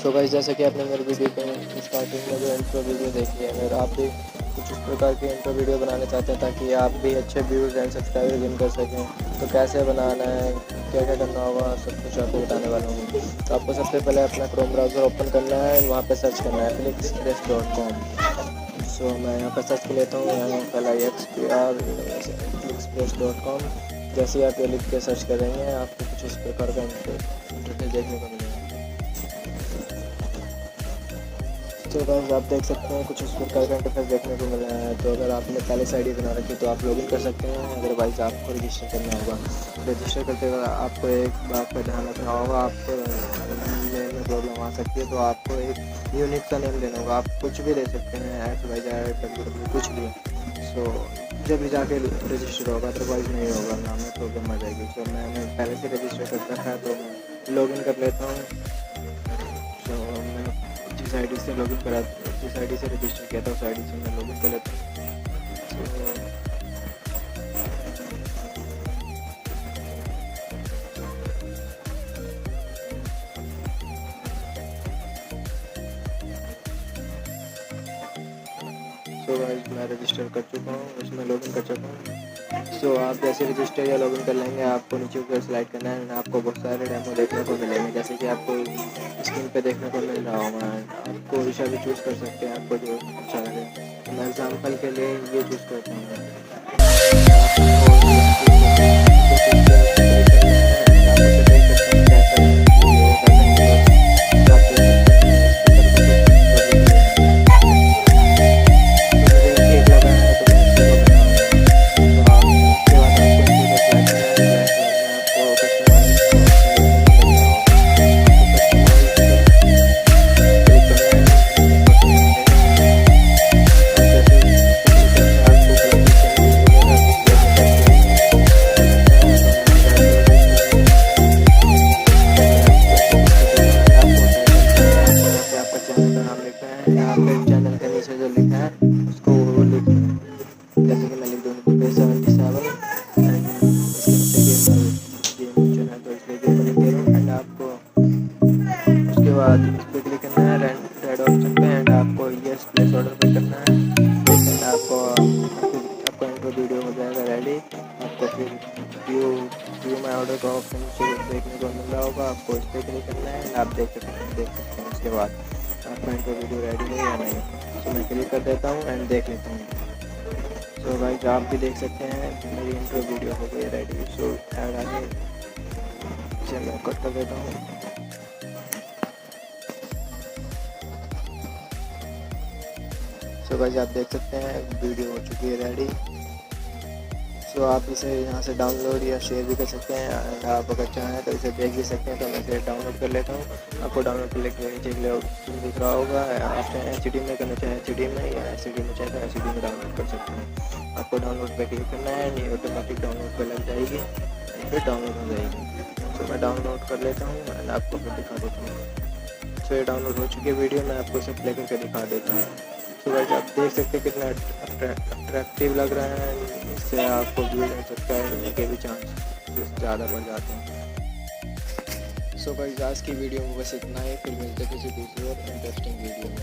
So guys, जैसे कि आपने मेरे वीडियो के स्टार्टिंग में जो इंट्रो वीडियो देखी है, अगर आप भी कुछ इस प्रकार की इंट्रो वीडियो बनाना चाहते हैं ताकि आप भी अच्छे व्यूज़ एंड सब्सक्राइबर गेन कर सकें, तो कैसे बनाना है, क्या क्या करना होगा, सब कुछ आपको बताने वाला हूँ। तो आपको सबसे पहले अपना क्रोम ब्राउज़र ओपन करना है, वहाँ पर सर्च करना है clickexpress.com। सो मैं यहाँ पर सर्च कर लेता हूँ, यहाँ पहला clickexpress.com। जैसे ही आप ये लिख के सर्च करेंगे, आपको कुछ इस प्रकार का इंटरफेस देखने को मिलेगा। तो गाइस, आप देख सकते हैं कुछ इस प्रकार का इंटरफेस देखने को मिला है। तो अगर आपने पहले से आईडी बना रखी तो आप लॉगिन कर सकते हैं, अदरवाइज़ आपको रजिस्टर करना होगा। रजिस्टर करते वक्त आपको एक बात का ध्यान रखना होगा, आपको नेम में प्रॉब्लम आ सकती है, तो आपको एक यूनिक सा नेम देना होगा। आप कुछ भी दे सकते हैं, XYZ कुछ भी। सो जब भी जाके रजिस्टर होगा, अदरवाइज़ नहीं होगा, नाम में प्रॉब्लम आ जाएगी। तो मैंने पहले से रजिस्टर कर रखा है, तो मैं लॉगिन कर लेता हूँ। तो मैंने जिस आईडी से लॉगिन करा, जिस आईडी से रजिस्टर किया था, उस आईडी से मैं लॉगिन कर लेता हूँ। सो गाइस, मैं रजिस्टर कर चुका हूँ, उसमें लॉगिन कर चुका हूँ। सो आप जैसे रजिस्टर या लॉगिन कर लेंगे, आपको नीचे ऊपर स्लाइड करना है, आपको बहुत सारे डेमो देखने को मिलेंगे, जैसे कि आपको स्क्रीन पे देखने को मिल रहा होगा। आपको विषय भी चूज़ कर सकते हैं, आपको जो अच्छा लगे। मैं एग्जाम्पल के लिए ये चूज़ करता हूँ। यहाँ पे चैनल के नीचे जो लिखा है उसको वो लिख, जैसे कि मैं लिख दूँ P77 एंड इसके नीचे गेम चैनल, तो इसलिए गेम लिख दे रहा हूँ। एंड आपको उसके बाद इस पर क्लिक करना है रेड ऑप्शन पे, एंड आपको यस प्लेस ऑर्डर पे करना है। एंड आपका इंट्रो वीडियो हो जाएगा रेडी। आपको फिर व्यू माई ऑर्डर का ऑप्शन देखने को मिल रहा होगा, आपको इस पर क्लिक करना है। आप देख सकते हैं उसके बाद आपका इंट्रो वीडियो रेडी है या नहीं। तो मैं क्लिक कर देता हूँ एंड देख लेता हूँ। सो गाइस, आप भी देख सकते हैं मेरी इंट्रो वीडियो हो गई रेडी। सो ऐड आगे इसे मैं कट कर देता हूँ। सो गाइस, आप देख सकते हैं वीडियो हो चुकी है रेडी। तो आप इसे यहाँ से डाउनलोड या शेयर भी कर सकते हैं, एंड आप अगर चाहें तो इसे देख भी सकते हैं। तो मैं इसे डाउनलोड कर लेता हूँ। आपको डाउनलोड कर लेके नीचे ऑप्शन दिख रहा होगा, आप चाहे HD में करना चाहें HD में, या SD में चाहे तो SD में डाउनलोड कर सकते हैं। आपको डाउनलोड पे क्लिक करना है, नहीं ऑटोमेटिक डाउनलोड पे लग जाएगी, फिर डाउनलोड हो जाएगी। तो मैं डाउनलोड कर लेता हूँ एंड आपको फिर दिखा देता हूँ। तो ये डाउनलोड हो चुकी है वीडियो, मैं आपको इसे प्ले करके दिखा देता हूँ। तो गाइस, आप देख सकते हैं कितना अट्रैक्टिव लग रहा है। इससे आपको व्यूज एंड सब्सक्राइब करने के भी चांस ज़्यादा बढ़ जाते हैं। सो गाइस, आज की वीडियो में बस इतना ही, फिर मिलते किसी दूसरी और इंटरेस्टिंग वीडियो में।